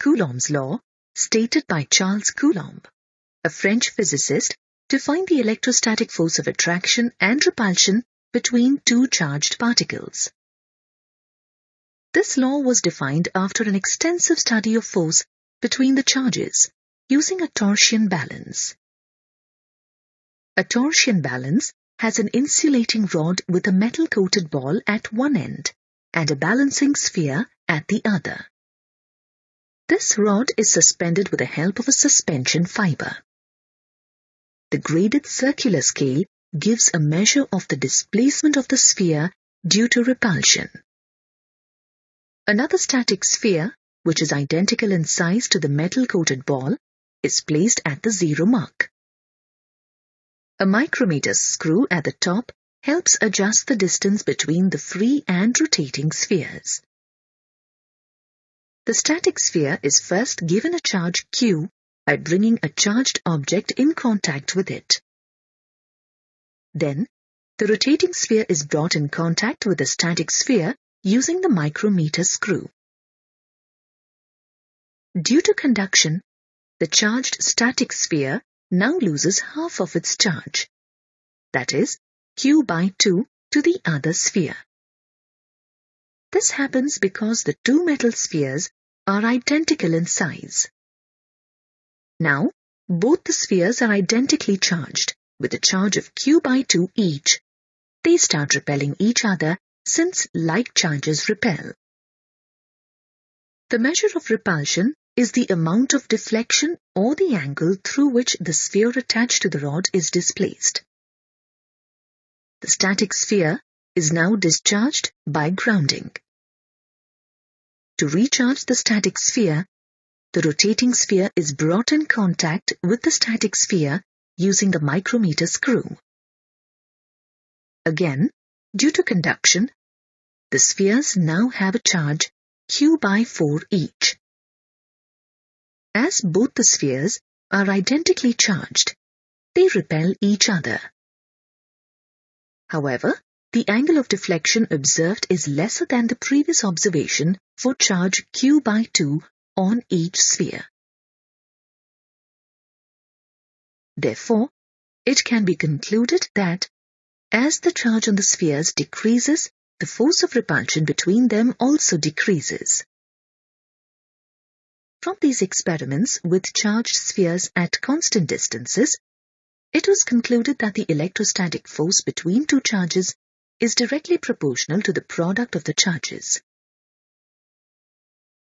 Coulomb's law, stated by Charles Coulomb, a French physicist, to find the electrostatic force of attraction and repulsion between two charged particles. This law was defined after an extensive study of force between the charges using a torsion balance. A torsion balance has an insulating rod with a metal-coated ball at one end and a balancing sphere at the other. This rod is suspended with the help of a suspension fiber. The graded circular scale gives a measure of the displacement of the sphere due to repulsion. Another static sphere, which is identical in size to the metal-coated ball, is placed at the zero mark. A micrometer screw at the top helps adjust the distance between the free and rotating spheres. The static sphere is first given a charge Q by bringing a charged object in contact with it. Then, the rotating sphere is brought in contact with the static sphere using the micrometer screw. Due to conduction, the charged static sphere now loses half of its charge, that is, Q by 2 to the other sphere. This happens because the two metal spheres are identical in size. Now, both the spheres are identically charged with a charge of Q by 2 each. They start repelling each other since like charges repel. The measure of repulsion is the amount of deflection or the angle through which the sphere attached to the rod is displaced. The static sphere is now discharged by grounding. To recharge the static sphere, the rotating sphere is brought in contact with the static sphere using the micrometer screw. Again, due to conduction, the spheres now have a charge Q by 4 each. As both the spheres are identically charged, they repel each other. However, the angle of deflection observed is lesser than the previous observation for charge Q by 2 on each sphere. Therefore, it can be concluded that as the charge on the spheres decreases, the force of repulsion between them also decreases. From these experiments with charged spheres at constant distances, it was concluded that the electrostatic force between two charges is directly proportional to the product of the charges.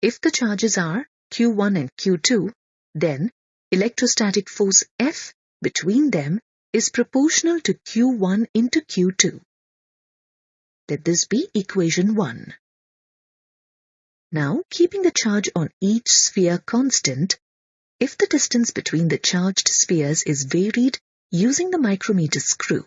If the charges are Q1 and Q2, then electrostatic force F between them is proportional to Q1 into Q2. Let this be equation 1. Now, keeping the charge on each sphere constant, if the distance between the charged spheres is varied using the micrometer screw,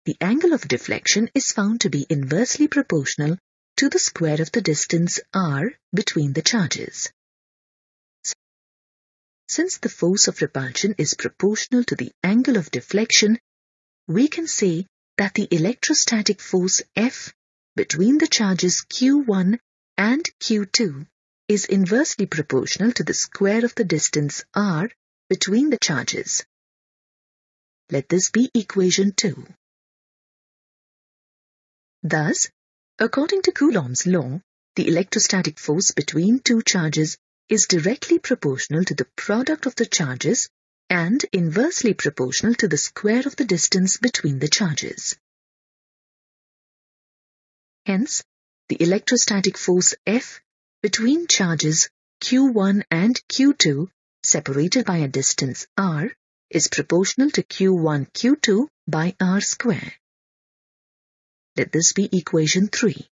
the angle of deflection is found to be inversely proportional to the square of the distance r between the charges. Since the force of repulsion is proportional to the angle of deflection, we can say that the electrostatic force F between the charges Q1 and Q2 is inversely proportional to the square of the distance r between the charges. Let this be equation 2. Thus, according to Coulomb's law, the electrostatic force between two charges is directly proportional to the product of the charges and inversely proportional to the square of the distance between the charges. Hence, the electrostatic force F between charges Q1 and Q2 separated by a distance r is proportional to Q1 Q2 by r square. Let this be equation 3.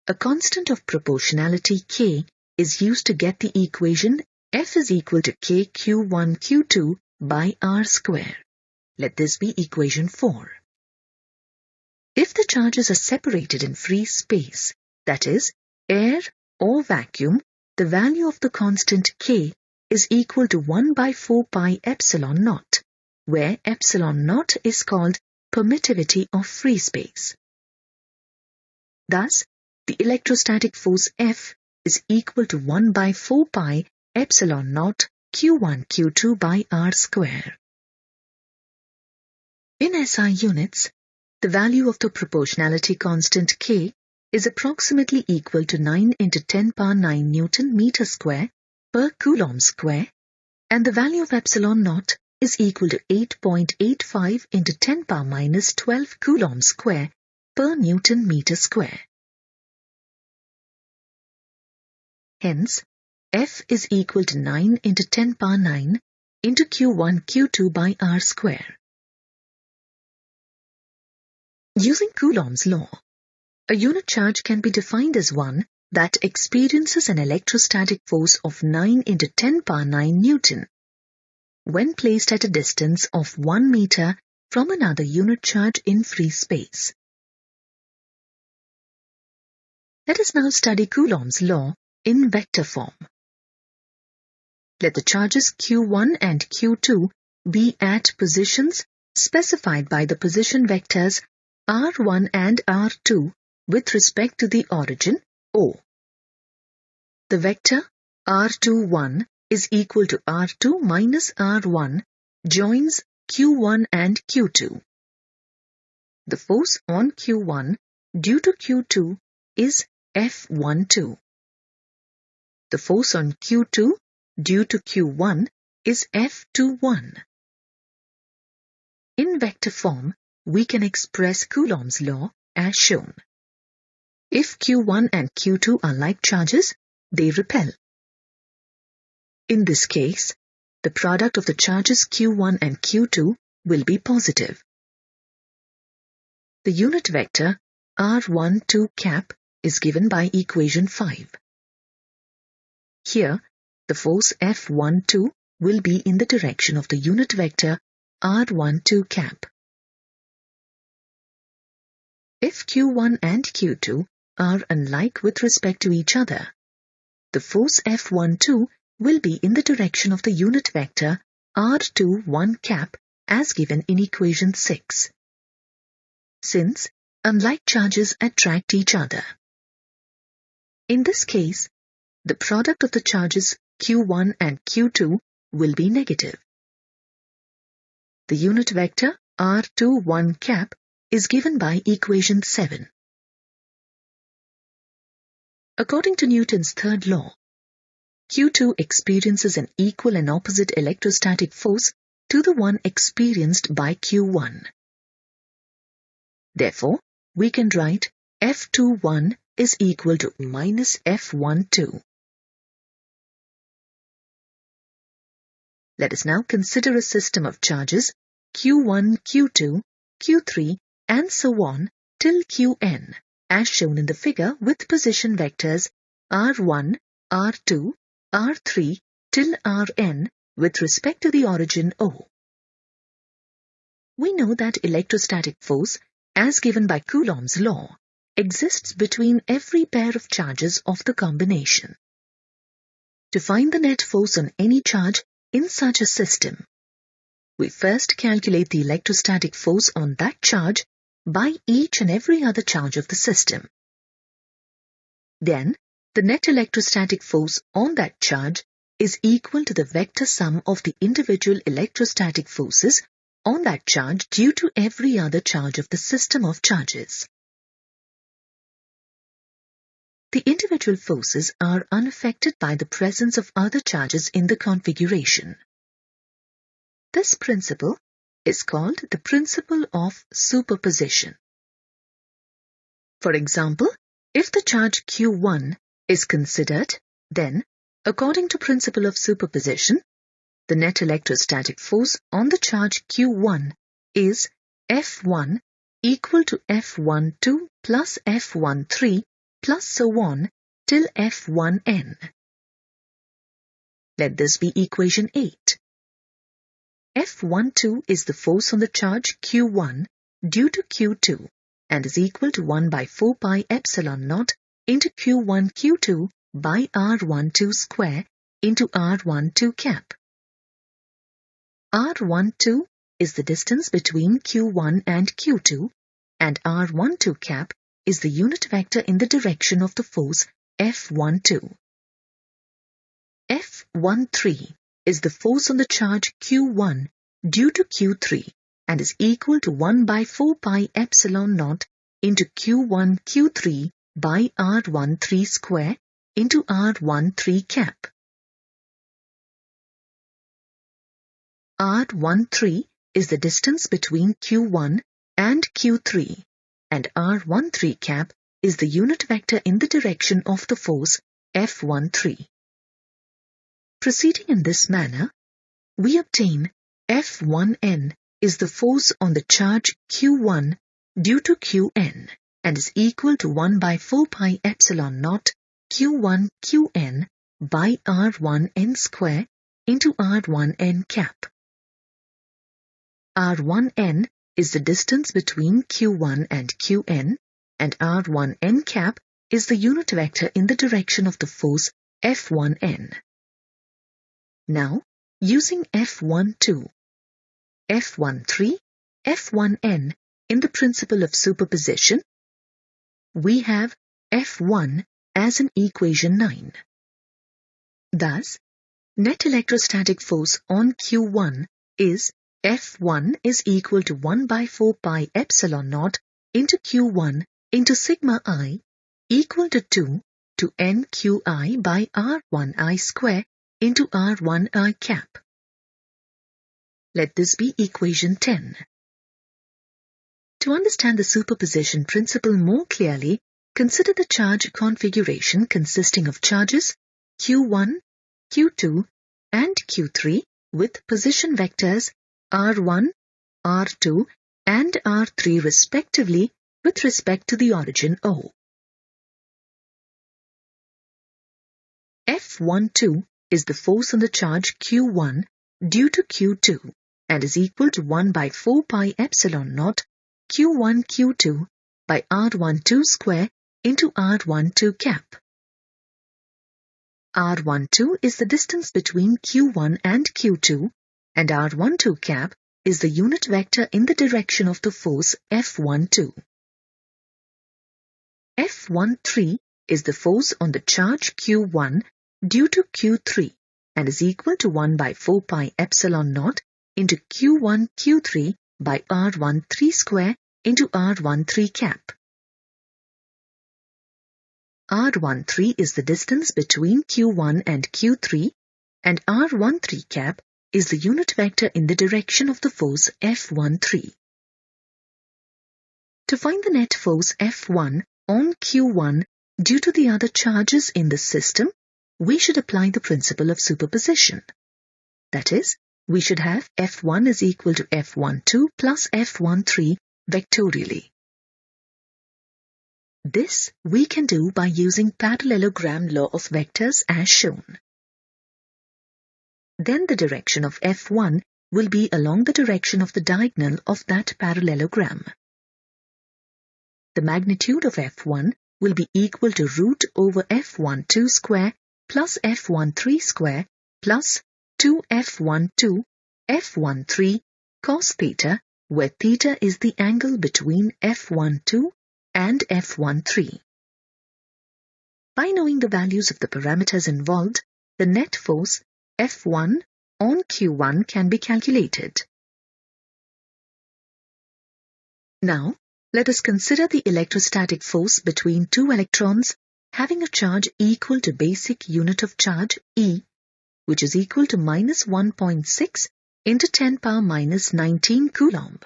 A constant of proportionality K is used to get the equation F is equal to K Q1 Q2 by r square. Let this be equation 4. If the charges are separated in free space, that is, air or vacuum, the value of the constant K is equal to 1 by 4 pi epsilon naught, where epsilon naught is called permittivity of free space. Thus, the electrostatic force F is equal to 1 by 4 pi epsilon naught Q1 Q2 by R square. In SI units, the value of the proportionality constant K is approximately equal to 9 into 10 power 9 Newton meter square per Coulomb square, and the value of epsilon naught is equal to 8.85 into 10 power minus 12 Coulomb square per Newton meter square. Hence, F is equal to 9 into 10 power 9 into Q1 Q2 by R square. Using Coulomb's law, a unit charge can be defined as one that experiences an electrostatic force of 9 into 10 power 9 Newton when placed at a distance of 1 meter from another unit charge in free space. Let us now study Coulomb's law in vector form. Let the charges Q1 and Q2 be at positions specified by the position vectors R1 and R2 with respect to the origin O. The vector R21 is equal to R2 minus R1 joins Q1 and Q2. The force on Q1 due to Q2 is F12. The force on Q2 due to Q1 is F21. In vector form, we can express Coulomb's law as shown. If Q1 and Q2 are like charges, they repel. In this case, the product of the charges Q1 and Q2 will be positive. The unit vector R12 cap is given by equation 5. Here, the force F12 will be in the direction of the unit vector R12 cap. If Q1 and Q2 are unlike with respect to each other, the force F12 will be in the direction of the unit vector R21 cap as given in equation 6. Since unlike charges attract each other. In this case, the product of the charges Q1 and Q2 will be negative. The unit vector R21 cap is given by equation 7. According to Newton's third law, Q2 experiences an equal and opposite electrostatic force to the one experienced by Q1. Therefore, we can write F21 is equal to minus F12. Let us now consider a system of charges Q1, Q2, Q3 and so on till Qn as shown in the figure with position vectors R1, R2, R3 till Rn with respect to the origin O. We know that electrostatic force, as given by Coulomb's law, exists between every pair of charges of the combination. To find the net force on any charge in such a system, we first calculate the electrostatic force on that charge by each and every other charge of the system. Then, the net electrostatic force on that charge is equal to the vector sum of the individual electrostatic forces on that charge due to every other charge of the system of charges. The individual forces are unaffected by the presence of other charges in the configuration. This principle is called the principle of superposition. For example, if the charge Q1 is considered, then, according to principle of superposition, the net electrostatic force on the charge Q1 is F1 equal to F12 plus F13 plus so on till F1n. Let this be equation 8. F12 is the force on the charge Q1 due to Q2 and is equal to 1 by 4 pi epsilon naught into Q1 Q2 by R12 square into R12 cap. R12 is the distance between Q1 and Q2 and R12 cap is the unit vector in the direction of the force F12. F13 is the force on the charge Q1 due to Q3 and is equal to 1 by 4 pi epsilon naught into Q1 Q3 by R13 square into R13 cap. R13 is the distance between Q1 and Q3, and R13 cap is the unit vector in the direction of the force F13. Proceeding in this manner, we obtain F1n is the force on the charge Q1 due to Qn and is equal to 1 by 4 pi epsilon naught Q1 Qn by R1n square into R1n cap. R1n is the distance between Q1 and Qn, and R1n cap is the unit vector in the direction of the force F1n. Now, using F12, F13, F1n in the principle of superposition, we have F1 as in equation 9. Thus, net electrostatic force on Q1 is F1 is equal to 1 by 4 pi epsilon naught into Q1 into sigma I equal to 2 to NQI by R1I square into R1I cap. Let this be equation 10. To understand the superposition principle more clearly, consider the charge configuration consisting of charges Q1, Q2 and Q3 with position vectors R1, R2 and R3 respectively with respect to the origin O. F12 is the force on the charge Q1 due to Q2 and is equal to 1 by 4 pi epsilon naught Q1 Q2 by R12 square into R12 cap. R12 is the distance between Q1 and Q2, and R12 cap is the unit vector in the direction of the force F12. F13 is the force on the charge Q1 due to Q3 and is equal to 1 by 4 pi epsilon naught into Q1 Q3 by R13 square into R13 cap. R13 is the distance between Q1 and Q3, and R13 cap is the unit vector in the direction of the force F13. To find the net force F1 on Q1 due to the other charges in the system, we should apply the principle of superposition. That is, we should have F1 is equal to F12 plus F13 vectorially. This we can do by using parallelogram law of vectors as shown. Then the direction of F1 will be along the direction of the diagonal of that parallelogram. The magnitude of F1 will be equal to root over F12 square plus F13 square plus 2F12 F13 cos theta, where theta is the angle between F12 and F13. By knowing the values of the parameters involved, the net force F1 on Q1 can be calculated. Now, let us consider the electrostatic force between two electrons having a charge equal to basic unit of charge E, which is equal to minus 1.6 into 10 power minus 19 Coulomb,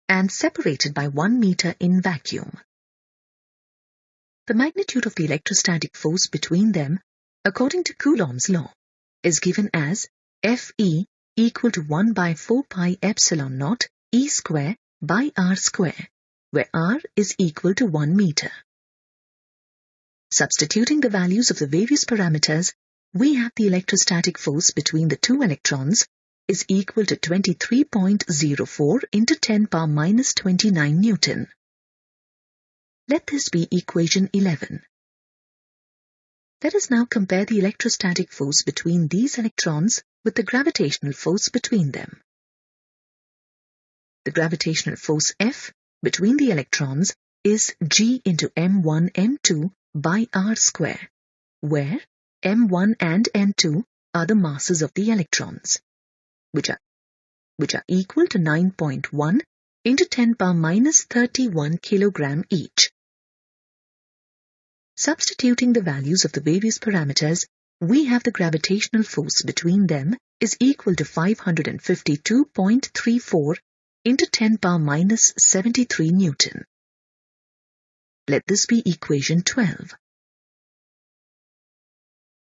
and separated by 1 meter in vacuum. The magnitude of the electrostatic force between them, according to Coulomb's law, is given as Fe equal to 1 by 4 pi epsilon naught E square by R square, where R is equal to 1 meter. Substituting the values of the various parameters, we have the electrostatic force between the two electrons is equal to 23.04 into 10 power minus 29 Newton. Let this be equation 11. Let us now compare the electrostatic force between these electrons with the gravitational force between them. The gravitational force F between the electrons is G into M1 M2 by R square, where M1 and M2 are the masses of the electrons, which are equal to 9.1 into 10 power minus 31 kilogram each. Substituting the values of the various parameters, we have the gravitational force between them is equal to 552.34 into 10 power minus 73 Newton. Let this be equation 12.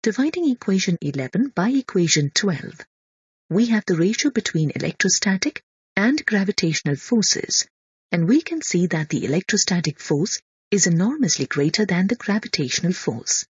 Dividing equation 11 by equation 12, we have the ratio between electrostatic and gravitational forces, and we can see that the electrostatic force is enormously greater than the gravitational force.